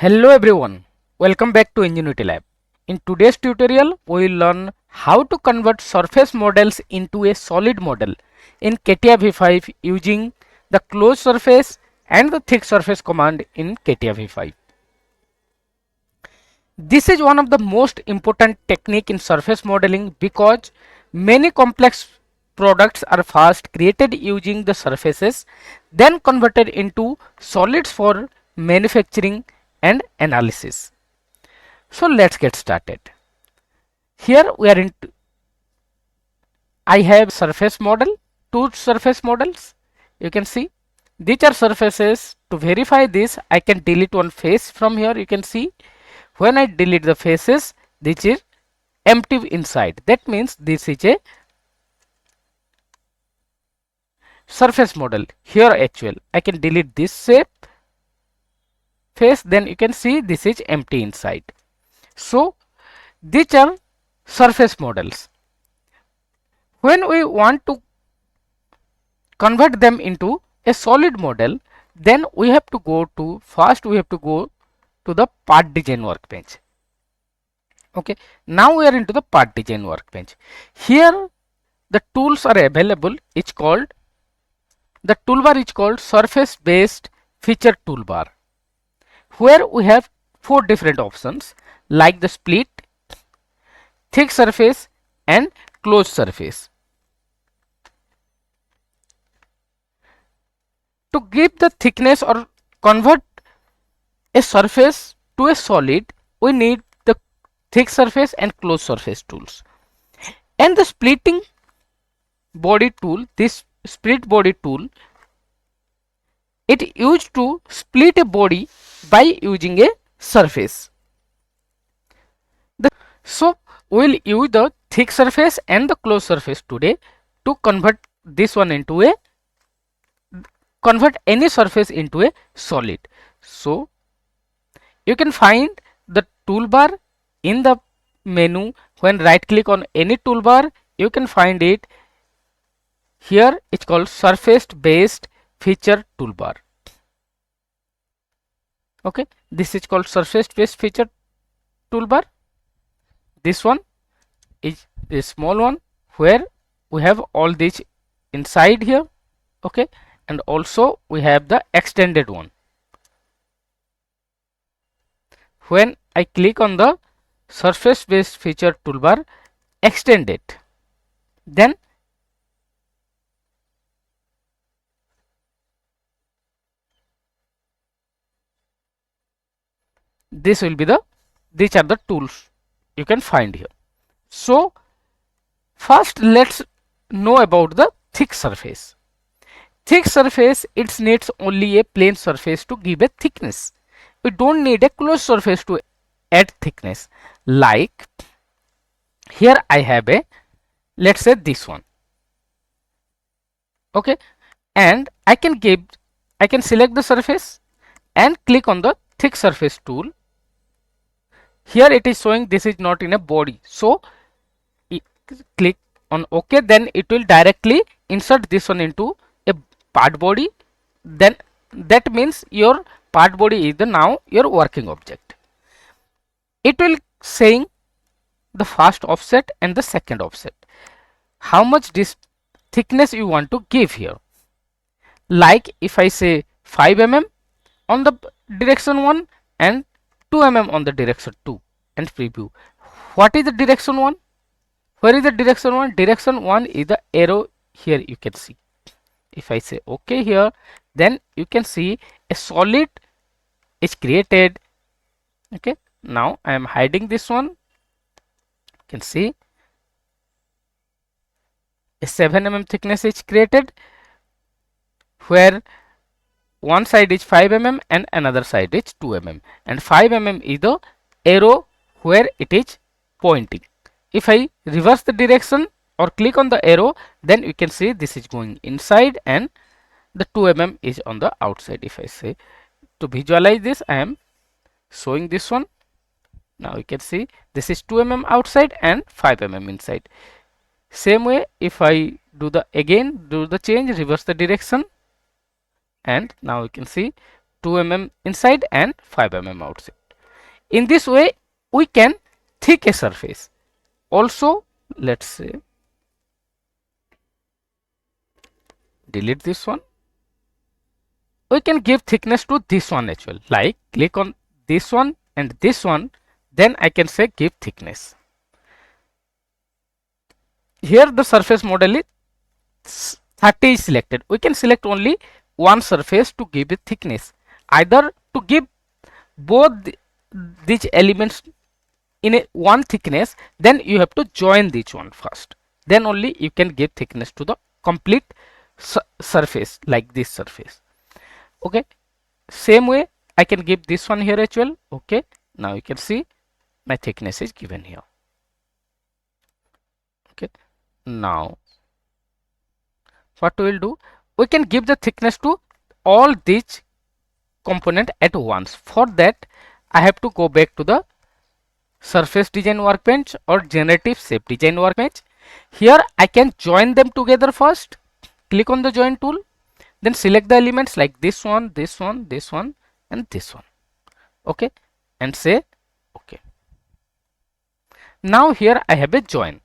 Hello everyone, welcome back to Enginuity Lab. In today's tutorial, we will learn how to convert surface models into a solid model in CATIA V5 using the closed surface and the thick surface command in CATIA V5. This is one of the most important technique in surface modeling because many complex products are first created using the surfaces, then converted into solids for manufacturing and analysis. So let's get started. Here we are in. I have surface model, two surface models. You can see these are surfaces. To verify this, I can delete one face from here. You can see when I delete the faces, this is empty inside. That means this is a surface model. Here actual, I can delete this shape face. Then you can see this is empty inside. So these are surface models. When we want to convert them into a solid model, then we have to go to the part design workbench. Okay, now we are into the part design workbench. Here the tools are available. It's called, the toolbar is called surface based feature toolbar, where we have four different options like the split, thick surface and closed surface. To give the thickness or convert a surface to a solid, we need the thick surface and closed surface tools. And the splitting body tool, this split body tool, it used to split a body by using a surface. So we will use the thick surface and the closed surface today to convert this one into a convert any surface into a solid. So you can find the toolbar in the menu. When right click on any toolbar, you can find it here. It's called surface based feature toolbar. Okay, this is called surface based feature toolbar. This one is a small one where we have all these inside here. Okay, and also we have the extended one. When I click on the surface based feature toolbar, extend it, then this will be the, these are the tools you can find here. So first let's know about the thick surface. Thick surface, it needs only a plain surface to give a thickness. We don't need a closed surface to add thickness. Like here I have a, let's say this one. Okay, and I can select the surface and click on the thick surface tool. Here it is showing this is not in a body, so click on OK, then it will directly insert this one into a part body. Then that means your part body is the now your working object. It will saying the first offset and the second offset, how much this thickness you want to give here. Like if I say 5 mm on the direction 1 and 2 mm on the direction 2 and preview. What is the direction 1? Where is the direction 1? Direction 1 is the arrow here, you can see. If I say OK here, then you can see a solid is created. Okay, now I am hiding this one. You can see a 7 mm thickness is created, where one side is 5 mm and another side is 2 mm, and 5 mm is the arrow where it is pointing. If I reverse the direction or click on the arrow, then you can see this is going inside and the 2 mm is on the outside. If I say to visualize this, I am showing this one. Now you can see this is 2 mm outside and 5 mm inside. Same way, if I do the change, reverse the direction, and now you can see 2 mm inside and 5 mm outside. In this way we can thick a surface. Also, let's say delete this one. We can give thickness to this one as well, like click on this one and this one, then I can say give thickness. Here the surface model is 30 is selected. We can select only one surface to give it thickness. Either to give both these elements in a one thickness, then you have to join this one first. Then only you can give thickness to the complete surface, like this surface. Okay, same way I can give this one here as well. Okay, now you can see my thickness is given here. Okay, now what we will do, we can give the thickness to all these component at once. For that I have to go back to the surface design workbench or generative shape design workbench. Here I can join them together first. Click on the join tool, then select the elements like this one, this one, this one and this one. Okay, and say okay. Now here I have a join.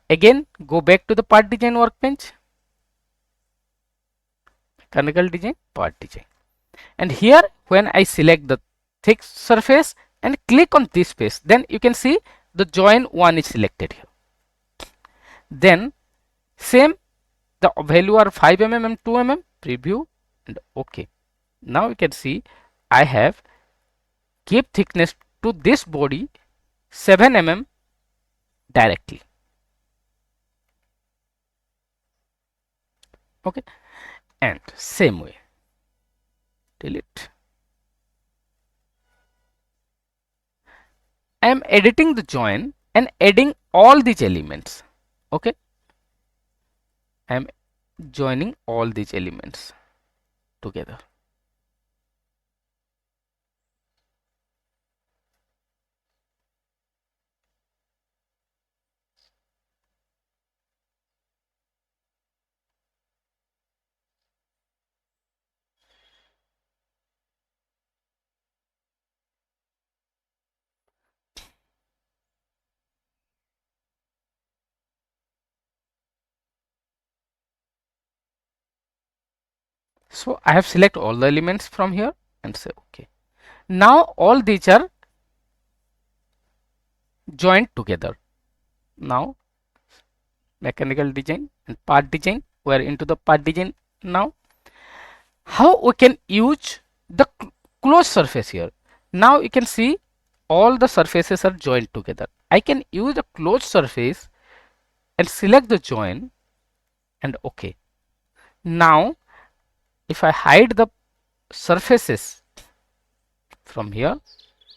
Again go back to the part design workbench, mechanical design, part design, and here when I select the thick surface and click on this space, then you can see the join one is selected here. Then same, the value are 5 mm and 2 mm, preview and okay. Now you can see I have give thickness to this body 7 mm directly. Okay, and same way delete. I am editing the join and adding all these elements. Okay, I am joining all these elements together. So I have select all the elements from here and say okay. Now all these are joined together. Now mechanical design and part design, we are into the part design now. How we can use the closed surface here? Now you can see all the surfaces are joined together. I can use the closed surface and select the join and okay. Now if I hide the surfaces from here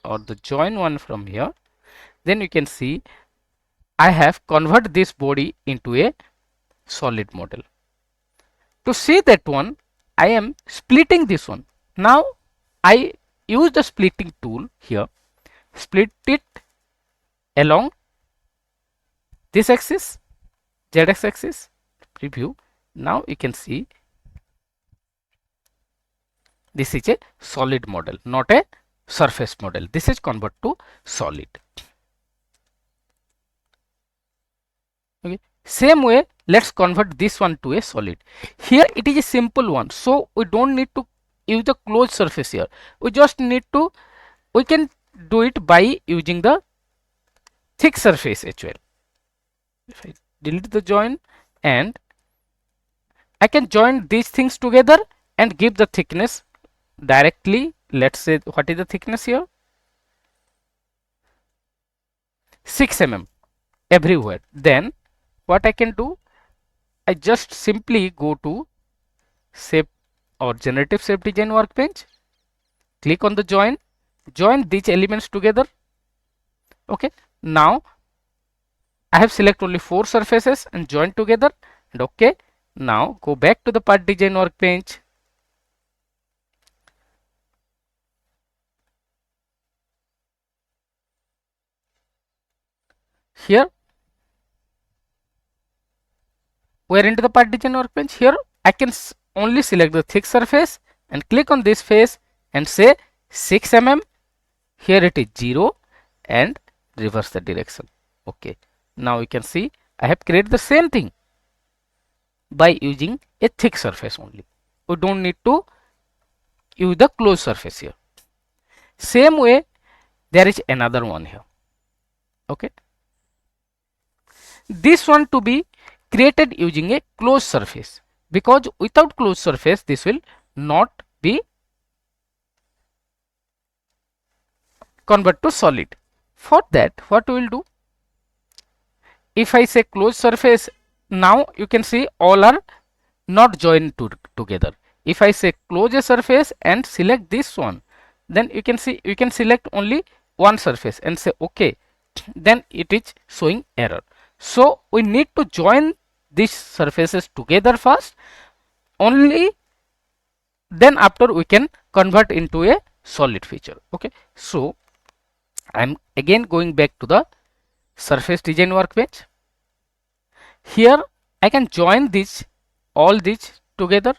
or the join one from here, then you can see I have converted this body into a solid model. To see that one, I am splitting this one. Now I use the splitting tool here, split it along this axis, ZX axis, preview. Now you can see this is a solid model, not a surface model. This is convert to solid. Okay. Same way, let's convert this one to a solid. Here it is a simple one, so we don't need to use the closed surface here. We just need to, we can do it by using the thick surface as well. If I delete the join and I can join these things together and give the thickness directly. Let's say what is the thickness here? 6 mm everywhere. Then what I can do, I just simply go to shape or generative shape design workbench, click on the join these elements together. Okay, now I have select only 4 surfaces and join together and okay. Now go back to the part design workbench. Here we are into the part design workbench. Here I can only select the thick surface and click on this face and say 6 mm. Here it is 0 and reverse the direction. Okay. Now you can see I have created the same thing by using a thick surface only. We don't need to use the closed surface here. Same way there is another one here. Okay. This one to be created using a closed surface, because without closed surface this will not be convert to solid. For that, what we will do, if I say closed surface, now you can see all are not joined together. If I say close a surface and select this one, then you can see you can select only one surface and say okay, then it is showing error. So we need to join these surfaces together first, only then after we can convert into a solid feature. Okay, so I'm again going back to the surface design workbench. Here I can join these all these together.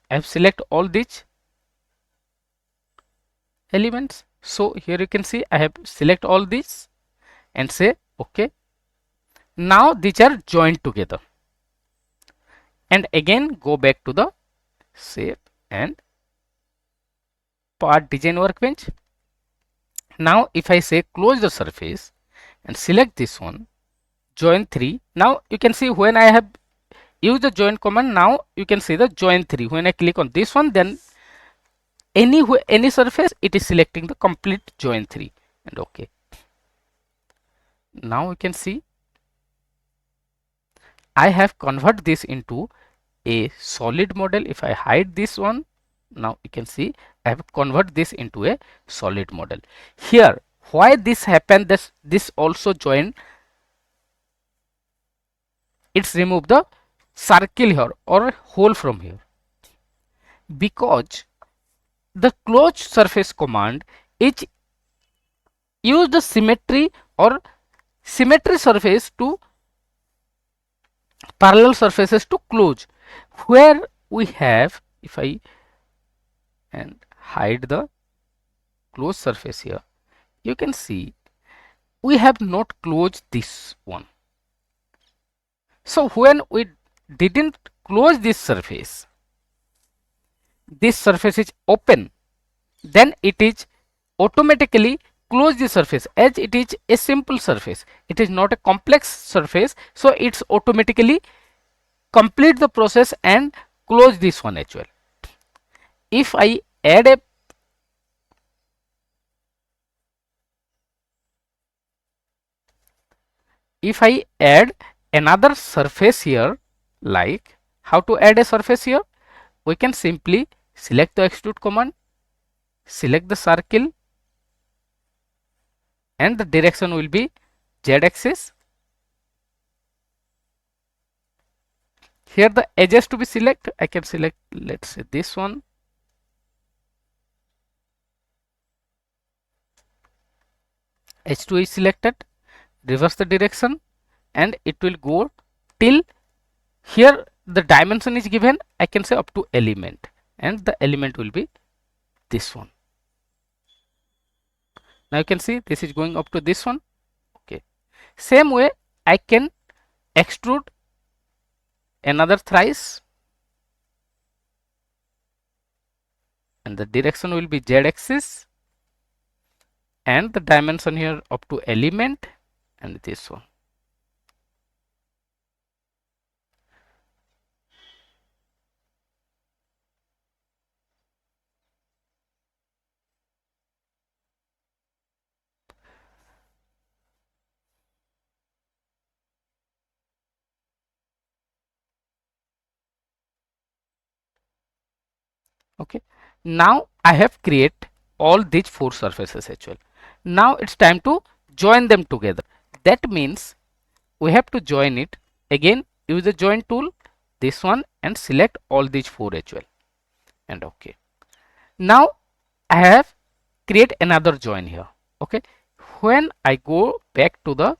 I have select all these elements. So here you can see I have select all these and say okay. Now these are joined together, and again go back to the shape and part design workbench. Now if I say close the surface and select this one, join 3. Now you can see when I have used the join command, now you can see the join 3. When I click on this one, then any surface it is selecting the complete join 3 and okay. Now you can see I have convert this into a solid model. If I hide this one, now you can see I have convert this into a solid model. Here why this happened, this also join, it's remove the circle here or hole from here, because the closed surface command is use the symmetry or symmetry surface to parallel surfaces to close, where we have, if I and hide the closed surface here, you can see we have not closed this one. So when we didn't close this surface is open, then it is automatically close the surface, as it is a simple surface, it is not a complex surface, so it's automatically complete the process and close this one as well. If I add a another surface here, like how to add a surface here, we can simply select the extrude command, select the circle, and the direction will be z-axis. Here the edges to be select, I can select, let's say this one, H2 is selected, reverse the direction, and it will go till here the dimension is given, I can say up to element, and the element will be this one. Now you can see this is going up to this one. Okay, same way I can extrude another thrice, and the direction will be z-axis, and the dimension here up to element, and this one. Okay, now I have create all these 4 surfaces as well. Now it's time to join them together. That means we have to join it again, use the join tool, this one, and select all these 4 as well, and okay. Now I have create another join here. Okay, when I go back to the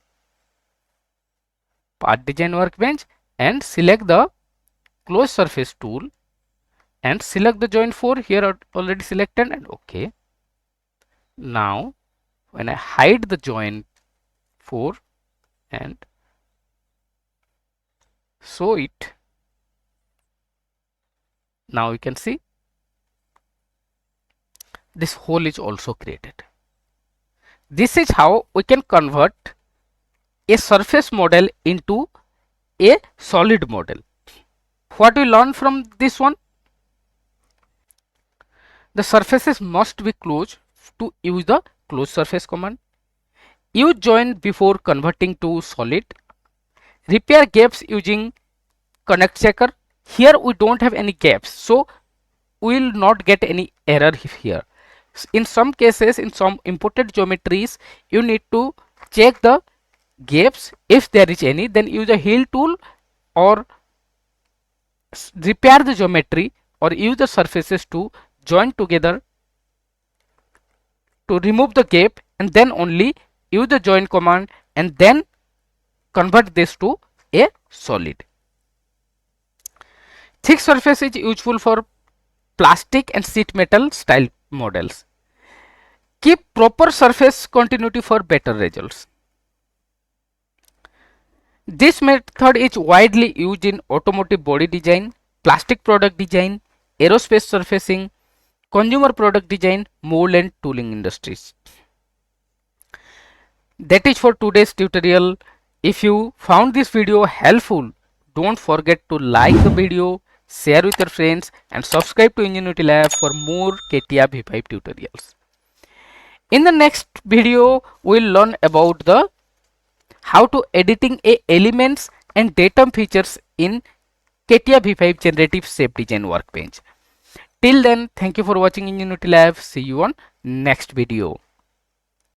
part design workbench and select the close surface tool and select the joint 4. Here are already selected and OK. Now when I hide the joint 4 and show it, now you can see this hole is also created. This is how we can convert a surface model into a solid model. What we learn from this one? The surfaces must be closed. To use the close surface command, use join before converting to solid, repair gaps using connect checker. Here we don't have any gaps, so we will not get any error here. In some cases, in some imported geometries, you need to check the gaps. If there is any, then use a heal tool or repair the geometry or use the surfaces to join together to remove the gap, and then only use the join command and then convert this to a solid. Thick surface is useful for plastic and sheet metal style models. Keep proper surface continuity for better results. This method is widely used in automotive body design, plastic product design, aerospace surfacing, consumer product design, mold and tooling industries. That is for today's tutorial. If you found this video helpful, don't forget to like the video, share with your friends and subscribe to Enginuity Lab for more CATIA V5 tutorials. In the next video, we will learn about the how to editing a elements and datum features in CATIA V5 Generative Shape Design workbench. Till then, thank you for watching Enginuity Lab. See you on next video.